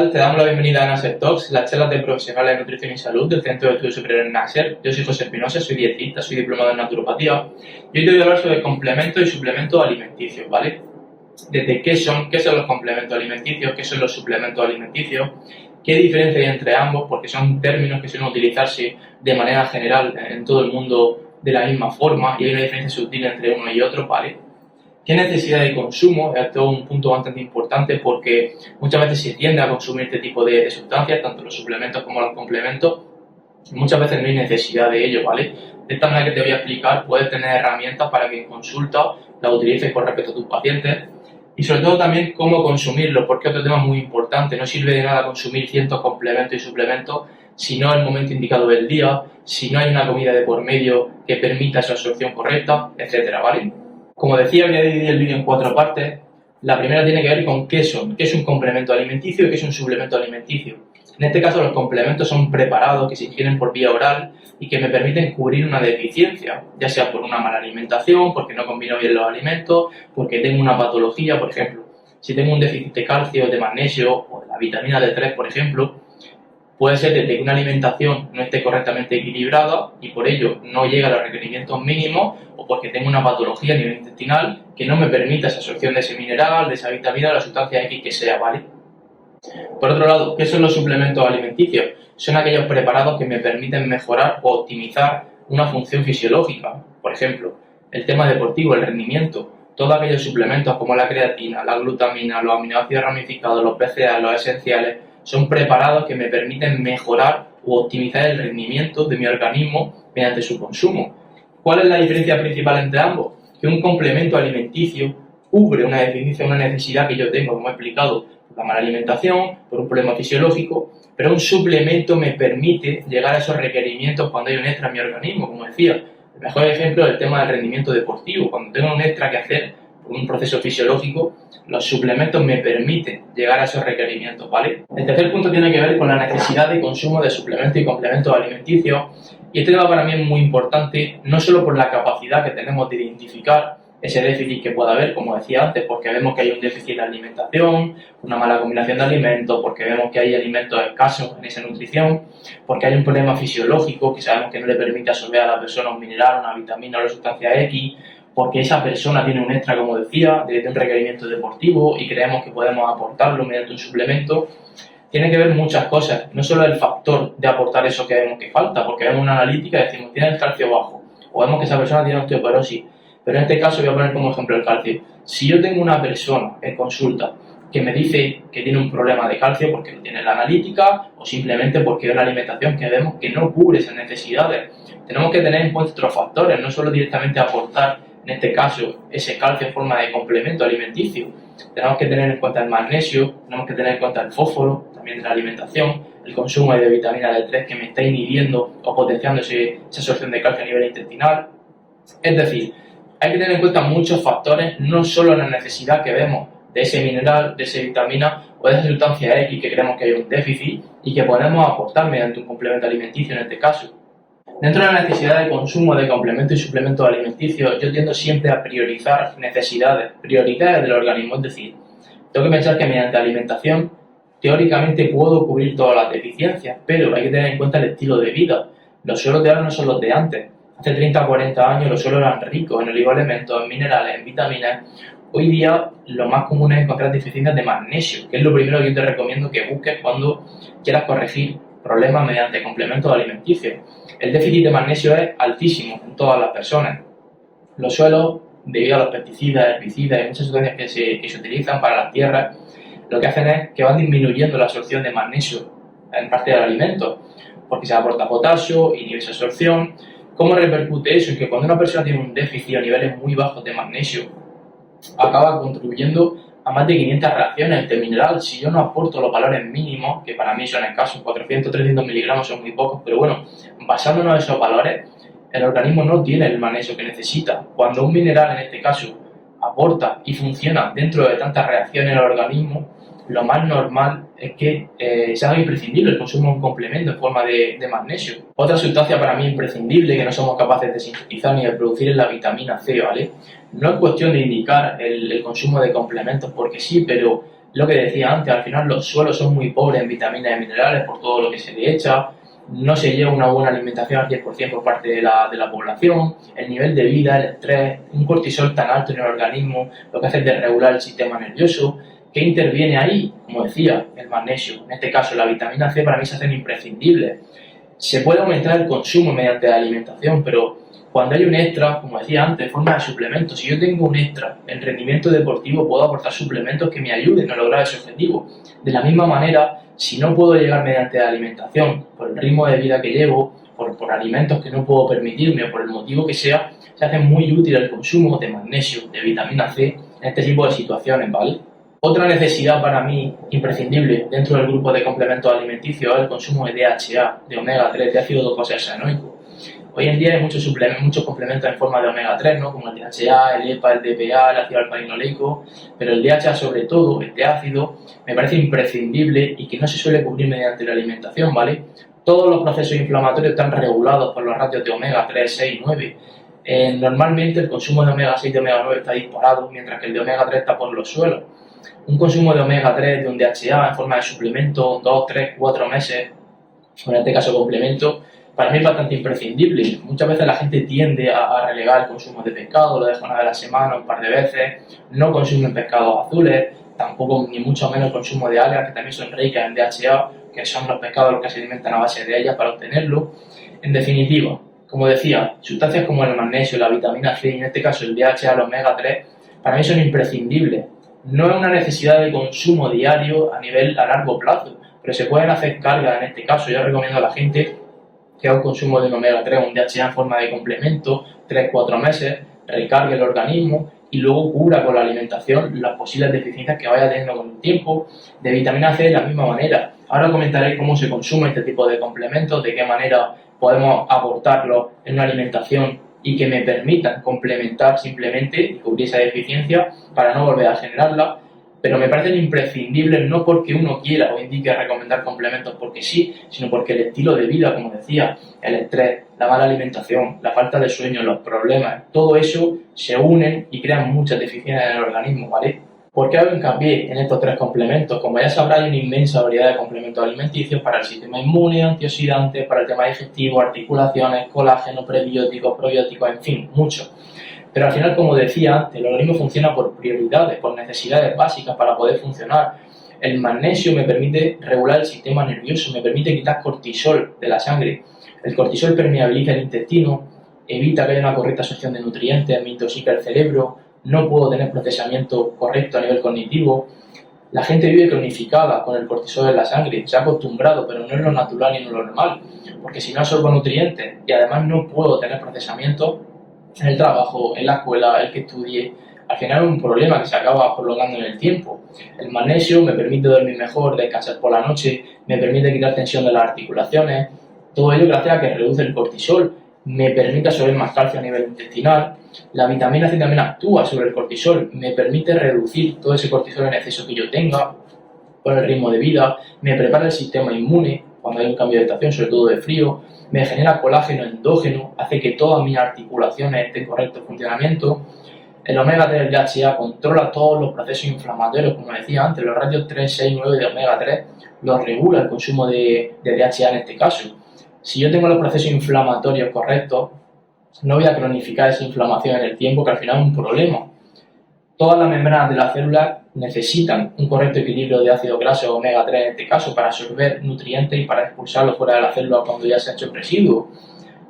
tal? Te damos la bienvenida a Nasser Talks, las charlas de profesionales de nutrición y salud del Centro de Estudios Superiores Nasser. Yo soy José Espinosa, soy dietista, soy diplomado en naturopatía y hoy te voy a hablar sobre complementos y suplementos alimenticios, ¿vale? Desde qué son los complementos alimenticios, qué son los suplementos alimenticios, qué diferencia hay entre ambos, porque son términos que suelen utilizarse de manera general en todo el mundo de la misma forma y hay una diferencia sutil entre uno y otro, ¿vale? ¿Qué necesidad de consumo? Esto es un punto bastante importante porque muchas veces se tiende a consumir este tipo de sustancias, tanto los suplementos como los complementos, y muchas veces no hay necesidad de ello, ¿vale? De esta manera que te voy a explicar, puedes tener herramientas para que en consulta las utilices con respecto a tus pacientes y sobre todo también cómo consumirlos, porque otro tema muy importante, no sirve de nada consumir cientos complementos y suplementos si no es el momento indicado del día, si no hay una comida de por medio que permita su absorción correcta, etcétera, ¿vale? Como decía, voy a dividir el vídeo en 4 partes. La primera tiene que ver con qué es un complemento alimenticio y qué es un suplemento alimenticio. En este caso, los complementos son preparados que se ingieren por vía oral y que me permiten cubrir una deficiencia, ya sea por una mala alimentación, porque no combino bien los alimentos, porque tengo una patología, por ejemplo. Si tengo un déficit de calcio, de magnesio o de la vitamina D3, por ejemplo, puede ser desde que una alimentación no esté correctamente equilibrada y por ello no llega a los requerimientos mínimos o porque tengo una patología a nivel intestinal que no me permita esa absorción de ese mineral, de esa vitamina, de la sustancia X que sea, ¿vale? Por otro lado, ¿qué son los suplementos alimenticios? Son aquellos preparados que me permiten mejorar o optimizar una función fisiológica. Por ejemplo, el tema deportivo, el rendimiento, todos aquellos suplementos como la creatina, la glutamina, los aminoácidos ramificados, los BCAA, los esenciales, son preparados que me permiten mejorar o optimizar el rendimiento de mi organismo mediante su consumo. ¿Cuál es la diferencia principal entre ambos? Que un complemento alimenticio cubre una deficiencia, una necesidad que yo tengo, como he explicado, por la mala alimentación, por un problema fisiológico, pero un suplemento me permite llegar a esos requerimientos cuando hay un extra en mi organismo, como decía. El mejor ejemplo es el tema del rendimiento deportivo. Cuando tengo un extra que hacer por un proceso fisiológico, los suplementos me permiten llegar a esos requerimientos, ¿vale? El tercer punto tiene que ver con la necesidad de consumo de suplementos y complementos alimenticios y este tema para mí es muy importante, no solo por la capacidad que tenemos de identificar ese déficit que pueda haber, como decía antes, porque vemos que hay un déficit de alimentación, una mala combinación de alimentos, porque vemos que hay alimentos escasos en esa nutrición, porque hay un problema fisiológico que sabemos que no le permite absorber a la persona un mineral, una vitamina o una sustancia X, porque esa persona tiene un extra, como decía, de un requerimiento deportivo y creemos que podemos aportarlo mediante un suplemento. Tiene que ver muchas cosas, no solo el factor de aportar eso que vemos que falta, porque vemos una analítica y decimos, tiene el calcio bajo, o vemos que esa persona tiene osteoporosis, pero en este caso voy a poner como ejemplo el calcio. Si yo tengo una persona en consulta que me dice que tiene un problema de calcio porque lo tiene en la analítica o simplemente porque es una alimentación que vemos que no cubre esas necesidades, tenemos que tener en cuenta otros factores, no solo directamente aportar, en este caso, ese calcio en forma de complemento alimenticio. Tenemos que tener en cuenta el magnesio, tenemos que tener en cuenta el fósforo, también de la alimentación, el consumo de vitamina D3 que me está inhibiendo o potenciando esa absorción de calcio a nivel intestinal. Es decir, hay que tener en cuenta muchos factores, no solo la necesidad que vemos de ese mineral, de esa vitamina o de esa sustancia X que creemos que hay un déficit y que podemos aportar mediante un complemento alimenticio en este caso. Dentro de la necesidad de consumo de complementos y suplementos alimenticios, yo tiendo siempre a priorizar prioridades del organismo, es decir, tengo que pensar que mediante alimentación teóricamente puedo cubrir todas las deficiencias, pero hay que tener en cuenta el estilo de vida. Los suelos de ahora no son los de antes. Hace 30 o 40 años los suelos eran ricos en oligoelementos, en minerales, en vitaminas. Hoy día lo más común es encontrar deficiencias de magnesio, que es lo primero que yo te recomiendo que busques cuando quieras corregir problemas mediante complementos alimenticios. El déficit de magnesio es altísimo en todas las personas. Los suelos, debido a los pesticidas, herbicidas y muchas sustancias que se utilizan para las tierras, lo que hacen es que van disminuyendo la absorción de magnesio en parte del alimento, porque se aporta potasio, inhibe esa absorción. ¿Cómo repercute eso? En que cuando una persona tiene un déficit a niveles muy bajos de magnesio, acaba contribuyendo a más de 500 reacciones de este mineral. Si yo no aporto los valores mínimos, que para mí son escasos, 400, 300 miligramos son muy pocos, pero bueno, basándonos en esos valores, el organismo no tiene el magnesio que necesita. Cuando un mineral, en este caso, aporta y funciona dentro de tantas reacciones en el organismo, lo más normal es que se haga imprescindible el consumo de un complemento en forma de magnesio. Otra sustancia para mí imprescindible que no somos capaces de sintetizar ni de producir es la vitamina C, ¿vale? No es cuestión de indicar el consumo de complementos porque sí, pero Lo que decía antes, al final los suelos son muy pobres en vitaminas y minerales por todo lo que se le echa, no se lleva una buena alimentación al 100% por parte de la población, el nivel de vida, el estrés, un cortisol tan alto en el organismo, lo que hace es desregular el sistema nervioso. ¿Qué interviene ahí? Como decía, el magnesio. En este caso, la vitamina C para mí se hacen imprescindibles. Se puede aumentar el consumo mediante la alimentación, pero cuando hay un extra, como decía antes, en forma de suplementos, si yo tengo un extra en rendimiento deportivo, puedo aportar suplementos que me ayuden a lograr ese objetivo. De la misma manera, si no puedo llegar mediante la alimentación, por el ritmo de vida que llevo, por alimentos que no puedo permitirme o por el motivo que sea, se hace muy útil el consumo de magnesio, de vitamina C, en este tipo de situaciones, ¿vale? Otra necesidad para mí imprescindible dentro del grupo de complementos alimenticios es el consumo de DHA, de omega 3, de ácido docosahexaenoico. Hoy en día hay muchos complementos en forma de omega 3, ¿no? Como el DHA, el EPA, el DPA, el ácido alfa-linoleico, pero el DHA sobre todo, este ácido, me parece imprescindible y que no se suele cubrir mediante la alimentación, ¿vale? Todos los procesos inflamatorios están regulados por los ratios de omega 3, 6 y 9. Normalmente el consumo de omega 6 y de omega 9 está disparado, mientras que el de omega 3 está por los suelos. Un consumo de omega 3 de un DHA en forma de suplemento 2, 3, 4 meses, o en este caso complemento, para mí es bastante imprescindible. Muchas veces la gente tiende a relegar el consumo de pescado, lo deja una vez a la semana, un par de veces, no consumen pescados azules, tampoco ni mucho menos el consumo de algas, que también son ricas en DHA, que son los pescados los que se alimentan a base de ellas para obtenerlo. En definitiva, como decía, sustancias como el magnesio, la vitamina C y en este caso el DHA, el omega 3, para mí son imprescindibles. No es una necesidad de consumo diario a largo plazo, pero se pueden hacer cargas en este caso. Yo recomiendo a la gente que haga un consumo de un omega 3 o un DHA en forma de complemento, 3-4 meses, recargue el organismo y luego cubra con la alimentación las posibles deficiencias que vaya teniendo con el tiempo. De vitamina C de la misma manera. Ahora comentaré cómo se consume este tipo de complementos, de qué manera podemos aportarlo en una alimentación y que me permitan complementar simplemente y cubrir esa deficiencia para no volver a generarla, pero me parecen imprescindibles no porque uno quiera o indique recomendar complementos porque sí, sino porque el estilo de vida, como decía, el estrés, la mala alimentación, la falta de sueño, los problemas, todo eso se unen y crean muchas deficiencias en el organismo, ¿vale? ¿Por qué hago hincapié en estos 3 complementos? Como ya sabrá, hay una inmensa variedad de complementos alimenticios para el sistema inmune, antioxidantes, para el tema digestivo, articulaciones, colágeno, prebióticos, probióticos, en fin, muchos. Pero al final, como decía antes, el organismo funciona por prioridades, por necesidades básicas para poder funcionar. El magnesio me permite regular el sistema nervioso, me permite quitar cortisol de la sangre. El cortisol permeabiliza el intestino, evita que haya una correcta absorción de nutrientes, me intoxica el cerebro, no puedo tener procesamiento correcto a nivel cognitivo. La gente vive cronificada con el cortisol en la sangre, se ha acostumbrado, pero no es lo natural ni lo normal, porque si no absorbo nutrientes y además no puedo tener procesamiento en el trabajo, en la escuela, el que estudie, al final es un problema que se acaba prolongando en el tiempo. El magnesio me permite dormir mejor, descansar por la noche, me permite quitar tensión de las articulaciones, todo ello gracias a que reduce el cortisol, me permite absorber más calcio a nivel intestinal. La vitamina C también actúa sobre el cortisol, me permite reducir todo ese cortisol en exceso que yo tenga por el ritmo de vida, me prepara el sistema inmune cuando hay un cambio de estación, sobre todo de frío, me genera colágeno endógeno, hace que todas mis articulaciones estén en correcto funcionamiento. El omega 3 del DHA controla todos los procesos inflamatorios, como decía antes, los ratios 3, 6, 9 de omega 3 los regula el consumo de DHA en este caso. Si yo tengo los procesos inflamatorios correctos, no voy a cronificar esa inflamación en el tiempo, que al final es un problema. Todas las membranas de las células necesitan un correcto equilibrio de ácido graso omega 3 en este caso para absorber nutrientes y para expulsarlos fuera de la célula cuando ya se ha hecho el residuo.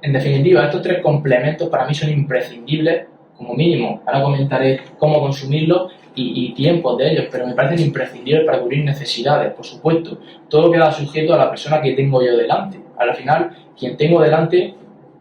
En definitiva, estos 3 complementos para mí son imprescindibles como mínimo. Ahora comentaré cómo consumirlos y tiempos de ellos, pero me parecen imprescindibles para cubrir necesidades, por supuesto. Todo queda sujeto a la persona que tengo yo delante. Al final, quien tengo delante,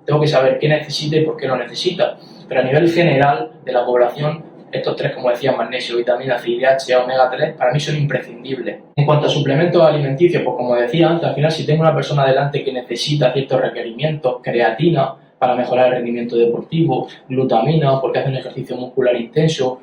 tengo que saber qué necesita y por qué lo necesita. Pero a nivel general de la población, estos 3, como decía, magnesio, vitamina C, DHA, omega 3, para mí son imprescindibles. En cuanto a suplementos alimenticios, pues como decía antes, al final si tengo una persona delante que necesita ciertos requerimientos, creatina para mejorar el rendimiento deportivo, glutamina porque hace un ejercicio muscular intenso,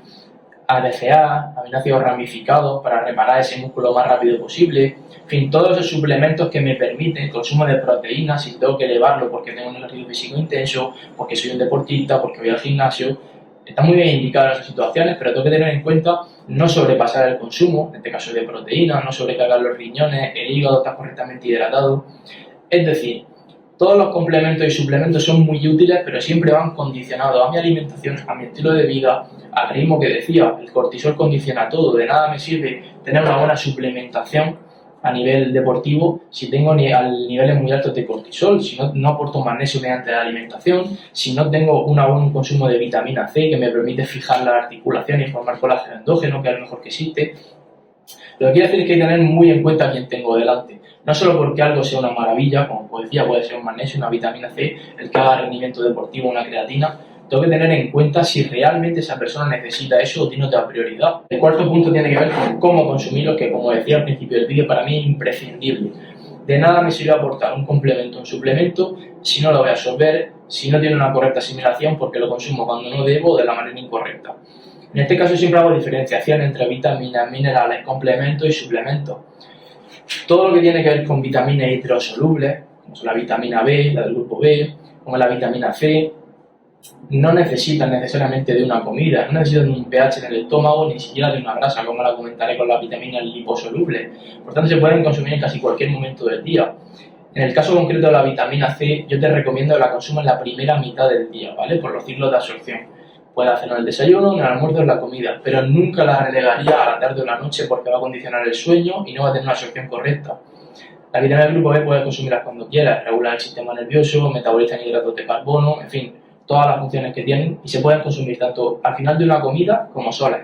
ADGA, aminoácidos ramificados para reparar ese músculo lo más rápido posible, en fin, todos esos suplementos que me permiten el consumo de proteínas si tengo que elevarlo porque tengo un ejercicio físico intenso, porque soy un deportista, porque voy al gimnasio. Está muy bien indicado en esas situaciones, pero tengo que tener en cuenta no sobrepasar el consumo, en este caso de proteínas, no sobrecargar los riñones, el hígado está correctamente hidratado. Es decir, todos los complementos y suplementos son muy útiles, pero siempre van condicionados a mi alimentación, a mi estilo de vida, al ritmo que decía. El cortisol condiciona todo. De nada me sirve tener una buena suplementación a nivel deportivo si tengo niveles muy altos de cortisol, si no aporto magnesio mediante la alimentación, si no tengo un buen consumo de vitamina C que me permite fijar la articulación y formar colágeno endógeno, que es lo mejor que existe. Lo que quiero decir es que hay que tener muy en cuenta a quién tengo delante. No solo porque algo sea una maravilla, como os decía, puede ser un magnesio, una vitamina C, el que haga rendimiento deportivo, una creatina. Tengo que tener en cuenta si realmente esa persona necesita eso o tiene otra prioridad. El cuarto punto tiene que ver con cómo consumirlo, que como decía al principio del vídeo, para mí es imprescindible. De nada me sirve aportar un complemento o un suplemento si no lo voy a absorber, si no tiene una correcta asimilación, porque lo consumo cuando no debo o de la manera incorrecta. En este caso siempre hago diferenciación entre vitaminas, minerales, complementos y suplementos. Todo lo que tiene que ver con vitaminas hidrosolubles, como son la vitamina B, la del grupo B, como la vitamina C, no necesitan necesariamente de una comida, no necesitan de un pH en el estómago, ni siquiera de una grasa, como la comentaré con las vitaminas liposolubles. Por tanto, se pueden consumir en casi cualquier momento del día. En el caso concreto de la vitamina C, yo te recomiendo que la consumas en la primera mitad del día, ¿vale? Por los ciclos de absorción. Puedes hacerlo en el desayuno, en el almuerzo o en la comida, pero nunca la relegaría a la tarde o la noche porque va a condicionar el sueño y no va a tener una absorción correcta. La vitamina del grupo B puedes consumirla cuando quieras, regular el sistema nervioso, metabolizan hidratos de carbono, en fin, todas las funciones que tienen y se pueden consumir tanto al final de una comida como solas.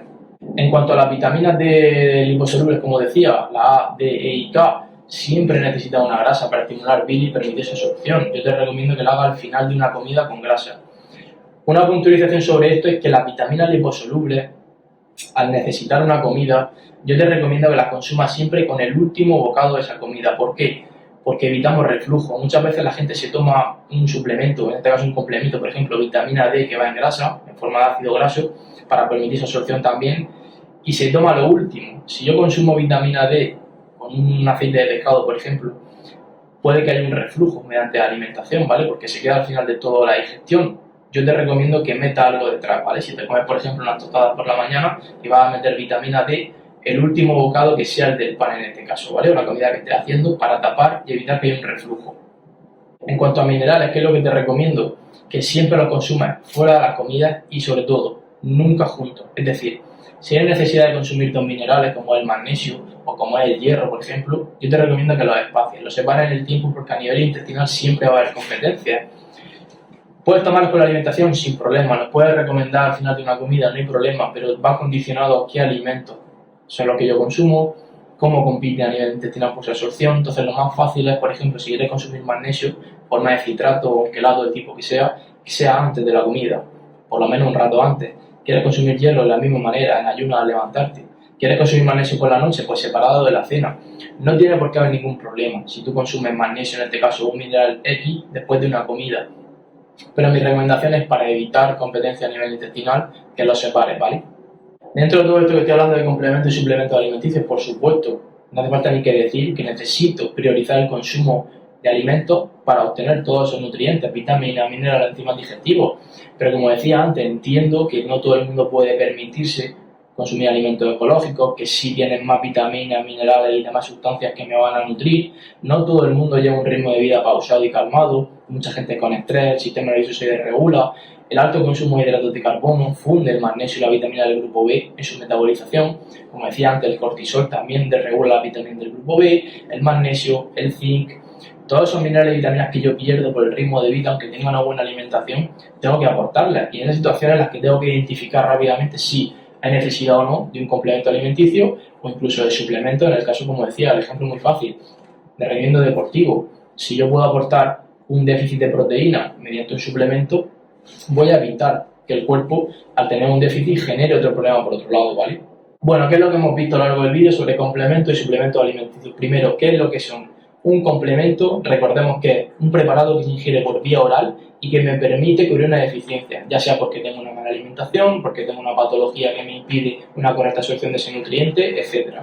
En cuanto a las vitaminas de liposolubles, como decía, la A, D, E y K, siempre necesitan una grasa para estimular bili y permitir su absorción. Yo te recomiendo que la hagas al final de una comida con grasa. Una puntualización sobre esto es que las vitaminas liposolubles, al necesitar una comida, yo te recomiendo que las consumas siempre con el último bocado de esa comida. ¿Por qué? Porque evitamos reflujo. Muchas veces la gente se toma un suplemento, en este caso un complemento, por ejemplo, vitamina D que va en grasa, en forma de ácido graso, para permitir su absorción también, y se toma lo último. Si yo consumo vitamina D con un aceite de pescado, por ejemplo, puede que haya un reflujo mediante la alimentación, ¿vale? Porque se queda al final de toda la digestión. Yo te recomiendo que meta algo detrás, ¿vale? Si te comes, por ejemplo, unas tostadas por la mañana y vas a meter vitamina D, el último bocado que sea el del pan en este caso, ¿vale? O la comida que estés haciendo para tapar y evitar que haya un reflujo. En cuanto a minerales, ¿qué es lo que te recomiendo? Que siempre los consumas fuera de las comidas y sobre todo, nunca juntos. Es decir, si hay necesidad de consumir dos minerales como el magnesio o como es el hierro, por ejemplo, yo te recomiendo que los espacies, los separes en el tiempo porque a nivel intestinal siempre va a haber competencias. Puedes tomarlos con la alimentación sin problema, los puedes recomendar al final de una comida, no hay problema, pero va condicionado a qué alimentos son los que yo consumo, cómo compite a nivel intestinal por su absorción. Entonces lo más fácil es, por ejemplo, si quieres consumir magnesio, forma de citrato o quelado del tipo que sea antes de la comida, por lo menos un rato antes. ¿Quieres consumir hierro de la misma manera, en ayuno al levantarte? ¿Quieres consumir magnesio por la noche? Pues separado de la cena. No tiene por qué haber ningún problema si tú consumes magnesio, en este caso un mineral X, después de una comida. Pero mi recomendación es para evitar competencia a nivel intestinal que los separes, ¿vale? Dentro de todo esto que estoy hablando de complementos y suplementos alimenticios, por supuesto, no hace falta ni que decir que necesito priorizar el consumo de alimentos para obtener todos esos nutrientes, vitaminas, minerales, enzimas digestivos. Pero como decía antes, entiendo que no todo el mundo puede permitirse consumir alimentos ecológicos, que sí tienen más vitaminas, minerales y demás sustancias que me van a nutrir. No todo el mundo lleva un ritmo de vida pausado y calmado, mucha gente con estrés, el sistema nervioso se desregula, el alto consumo de hidratos de carbono funde el magnesio y la vitamina del grupo B en su metabolización. Como decía antes, el cortisol también desregula la vitamina del grupo B, el magnesio, el zinc. Todos esos minerales y vitaminas que yo pierdo por el ritmo de vida, aunque tenga una buena alimentación, tengo que aportarlas. Y en esas situaciones en las que tengo que identificar rápidamente si hay necesidad o no de un complemento alimenticio o incluso de suplemento, en el caso, como decía, el ejemplo muy fácil, de rendimiento deportivo. Si yo puedo aportar un déficit de proteína mediante un suplemento, voy a evitar que el cuerpo, al tener un déficit, genere otro problema por otro lado, ¿vale? Bueno, ¿qué es lo que hemos visto a lo largo del vídeo sobre complementos y suplementos alimenticios? Primero, ¿qué es lo que son? Un complemento, recordemos que es un preparado que se ingiere por vía oral y que me permite cubrir una deficiencia, ya sea porque tengo una mala alimentación, porque tengo una patología que me impide una correcta absorción de ese nutriente, etc.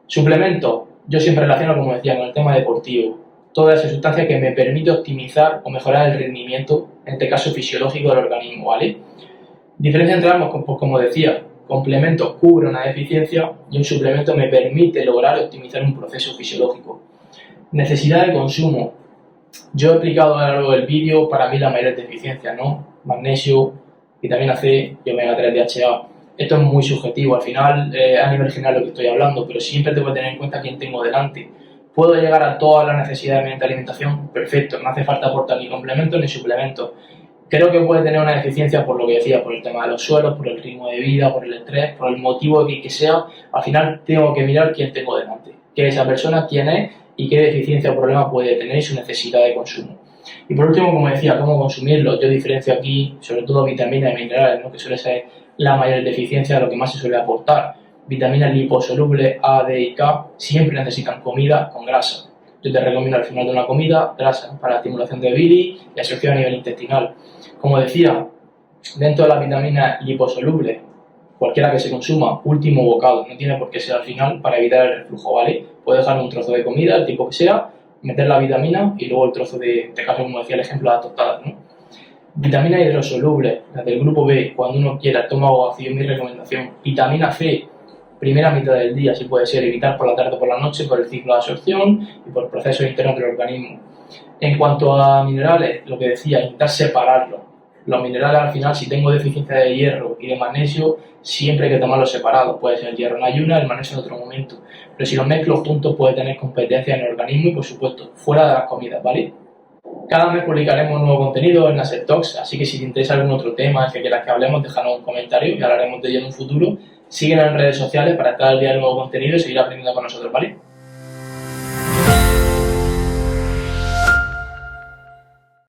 Suplemento, yo siempre relaciono, como decía, con el tema deportivo. Toda esa sustancia que me permite optimizar o mejorar el rendimiento, en este caso fisiológico del organismo, ¿vale? Diferencia entre ambos, pues como decía, complemento cubre una deficiencia y un suplemento me permite lograr optimizar un proceso fisiológico. Necesidad de consumo. Yo he explicado a lo largo del vídeo para mí las mayores deficiencias, ¿no? Magnesio, vitamina C y omega 3 DHA. Esto es muy subjetivo, al final a nivel general lo que estoy hablando, pero siempre tengo que tener en cuenta quién tengo delante. ¿Puedo llegar a todas las necesidades mediante alimentación? Perfecto, no hace falta aportar ni complementos ni suplementos. Creo que puede tener una deficiencia por lo que decía, por el tema de los suelos, por el ritmo de vida, por el estrés, por el motivo que sea. Al final tengo que mirar quién tengo delante, qué es esa persona, quién es y qué deficiencia o problema puede tener y su necesidad de consumo. Y por último, como decía, cómo consumirlo. Yo diferencio aquí sobre todo vitaminas y minerales, ¿no? Que suele ser la mayor deficiencia de lo que más se suele aportar. Vitaminas liposolubles A, D y K siempre necesitan comida con grasa. Yo te recomiendo al final de una comida grasa para estimulación de bilis y absorción a nivel intestinal. Como decía, dentro de las vitaminas liposolubles, cualquiera que se consuma, último bocado, no tiene por qué ser al final para evitar el reflujo, ¿vale? Puedes dejar un trozo de comida, el tipo que sea, meter la vitamina y luego el trozo de caso, como decía el ejemplo, de las tostadas, ¿no? Vitaminas hidrosolubles, las del grupo B, cuando uno quiera, estómago vacío, mi recomendación. Vitamina C, primera mitad del día, si puede ser, evitar por la tarde o por la noche por el ciclo de absorción y por procesos internos del organismo. En cuanto a minerales, lo que decía, intentar separarlos. Los minerales al final, si tengo deficiencia de hierro y de magnesio, siempre hay que tomarlos separados. Puede ser el hierro en ayunas, el magnesio en otro momento. Pero si los mezclo juntos puede tener competencia en el organismo y, por supuesto, fuera de las comidas, ¿vale? Cada mes publicaremos nuevo contenido en Nasser Talks, así que si te interesa algún otro tema que quieras que hablemos, déjanos un comentario y hablaremos de ello en un futuro. Síguenos en redes sociales para estar al día del nuevo contenido y seguir aprendiendo con nosotros, ¿vale?